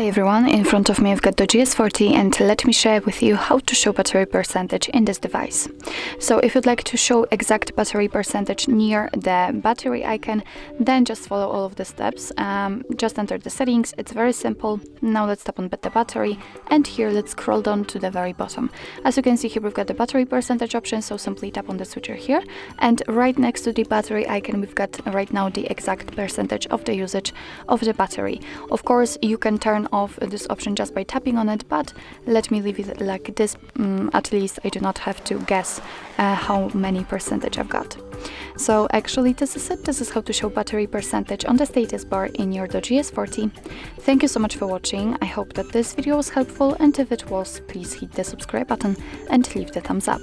Hi everyone, in front of me I've got the DOOGEE S40 and let me share with you how to show battery percentage in this device. So if you'd like to show exact battery percentage near the battery icon, then just follow all of the steps. Just enter the settings, it's very simple. Now let's tap on the battery and here let's scroll down to the very bottom. As you can see here we've got the battery percentage option, so simply tap on the switcher here and right next to the battery icon we've got right now the exact percentage of the usage of the battery. Of course you can turn off this option just by tapping on it, but let me leave it like this. At least I do not have to guess how many percentage I've got. So actually this is it. This is how to show battery percentage on the status bar in your DOOGEE S40. Thank you so much for watching. I hope that this video was helpful, and if it was, please hit the subscribe button and leave the thumbs up.